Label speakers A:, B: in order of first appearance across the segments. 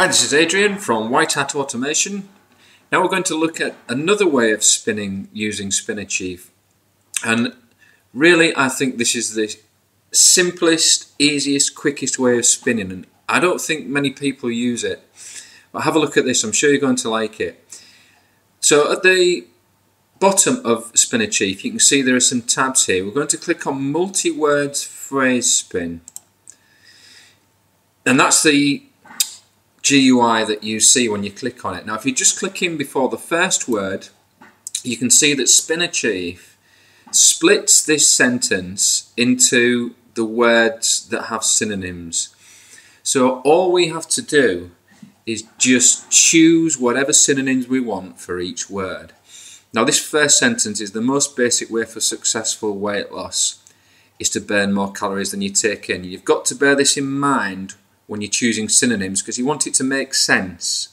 A: Hi, this is Adrian from White Hat Automation. Now we're going to look at another way of spinning using SpinnerChief. And really I think this is the simplest, easiest, quickest way of spinning, and I don't think many people use it. But have a look at this, I'm sure you're going to like it. So at the bottom of SpinnerChief you can see there are some tabs here. We're going to click on multi-words phrase spin. And that's the GUI that you see when you click on it. Now if you just click in before the first word, you can see that SpinnerChief splits this sentence into the words that have synonyms. So all we have to do is just choose whatever synonyms we want for each word. Now this first sentence is the most basic way for successful weight loss, is to burn more calories than you take in. You've got to bear this in mind when you're choosing synonyms, because you want it to make sense.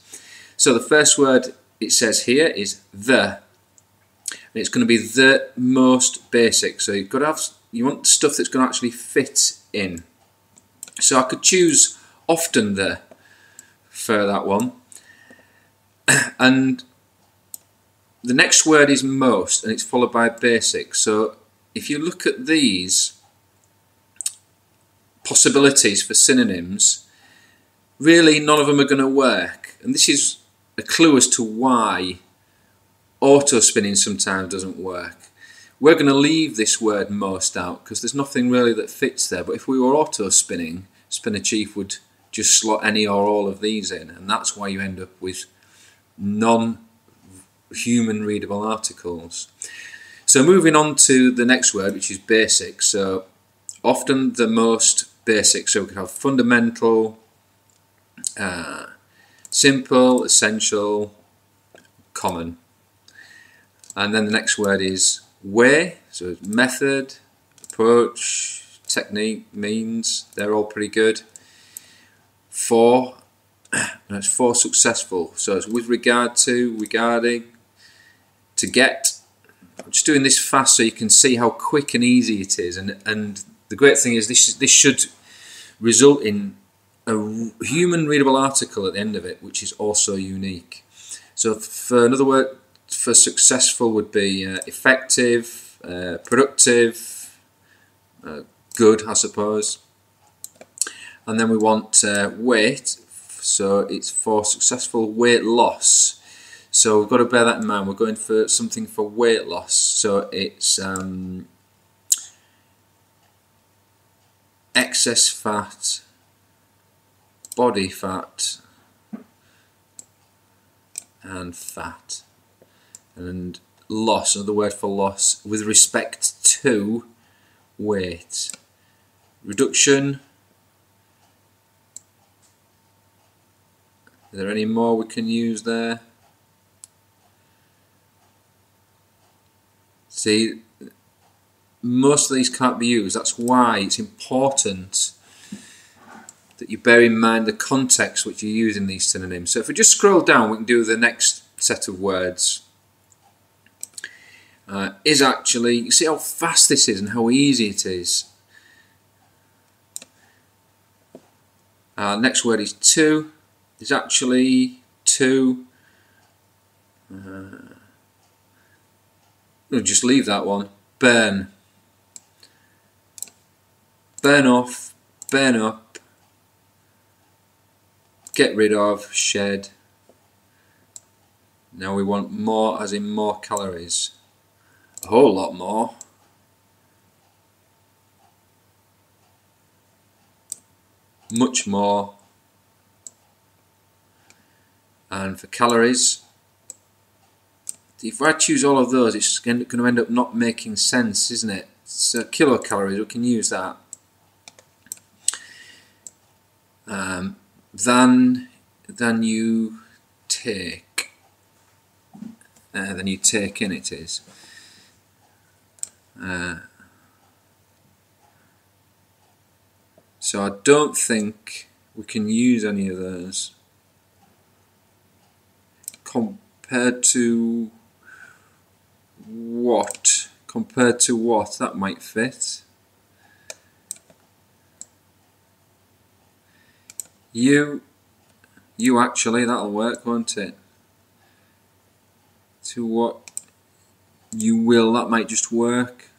A: So the first word it says here is the, and it's going to be the most basic. So you've got to have, you want stuff that's going to actually fit in. So I could choose often the for that one, and the next word is most, and it's followed by basic. So if you look at these possibilities for synonyms, really none of them are going to work, and this is a clue as to why auto spinning sometimes doesn't work. We're going to leave this word most out because there's nothing really that fits there, but if we were auto spinning, SpinnerChief would just slot any or all of these in, and that's why you end up with non-human readable articles. So moving on to the next word, which is basic. So often the most basic, so we could have fundamental, simple, essential, common. And then the next word is way, so it's method, approach, technique, means, they're all pretty good. For, and it's for successful, so it's with regard to, regarding, to get. I'm just doing this fast so you can see how quick and easy it is, and the great thing is this should result in a human readable article at the end of it, which is also unique. So for another word for successful would be effective, productive, good I suppose. And then we want weight, so it's for successful weight loss. So we've got to bear that in mind. We're going for something for weight loss. So it's excess fat, body fat, and fat. And loss, another word for loss, with respect to weight. Reduction. Are there any more we can use there? See, most of these can't be used. That's why it's important that you bear in mind the context which you're using these synonyms. So if we just scroll down, we can do the next set of words. Is actually, you see how fast this is and how easy it is. Next word is to. Is actually to. We'll just leave that one. Burn. Burn off, burn up, get rid of, shed. Now we want more, as in more calories. A whole lot more. Much more. And for calories, if I choose all of those, it's going to end up not making sense, isn't it? So kilocalories, we can use that. Than you take. Than you take in, it is. So I don't think we can use any of those. Compared to what? Compared to what? That might fit. you actually, that'll work, won't it? To what you will, that might just work.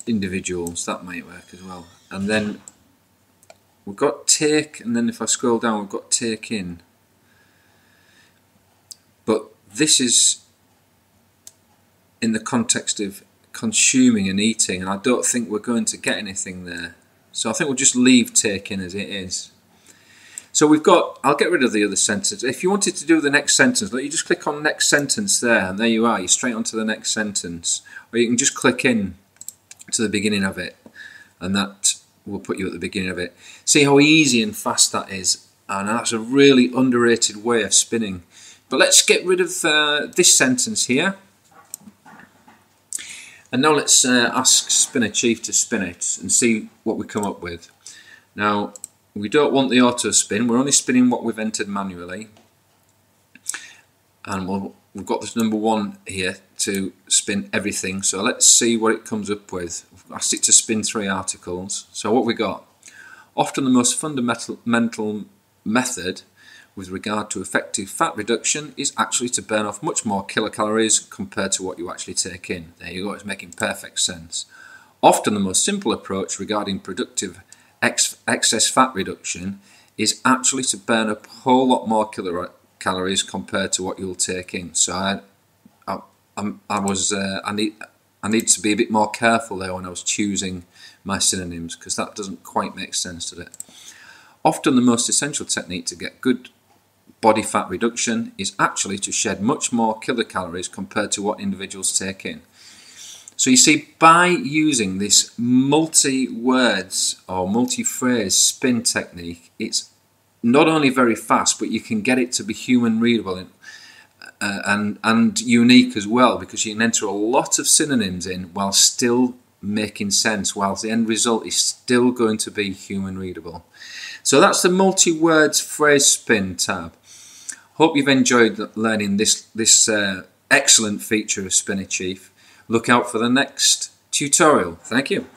A: Individuals, that might work as well. And then we've got take, and then if I scroll down we've got take in. But this is in the context of consuming and eating, and I don't think we're going to get anything there. So I think we'll just leave take in as it is. So we've got, I'll get rid of the other sentence. If you wanted to do the next sentence, you just click on next sentence there, and there you are, you're straight onto the next sentence. Or you can just click in to the beginning of it, and that will put you at the beginning of it. See how easy and fast that is, and that's a really underrated way of spinning. But let's get rid of this sentence here, and now let's ask SpinnerChief to spin it and see what we come up with. Now we don't want the auto spin, we're only spinning what we've entered manually, and we've got this number 1 here to spin everything, so let's see what it comes up with. I've asked it to spin 3 articles. So what we got: often the most fundamental method with regard to effective fat reduction is actually to burn off much more kilocalories compared to what you actually take in. There you go, it's making perfect sense. Often the most simple approach regarding productive excess fat reduction is actually to burn up a whole lot more calories compared to what you'll take in. So I need to be a bit more careful there when I was choosing my synonyms, because that doesn't quite make sense, does it? Often the most essential technique to get good body fat reduction is actually to shed much more kilocalories compared to what individuals take in. So you see, by using this multi-words or multi-phrase spin technique, it's not only very fast, but you can get it to be human readable and unique as well, because you can enter a lot of synonyms in while still making sense, whilst the end result is still going to be human readable. So that's the multi-words phrase spin tab. Hope you've enjoyed learning this excellent feature of SpinnerChief. Look out for the next tutorial. Thank you.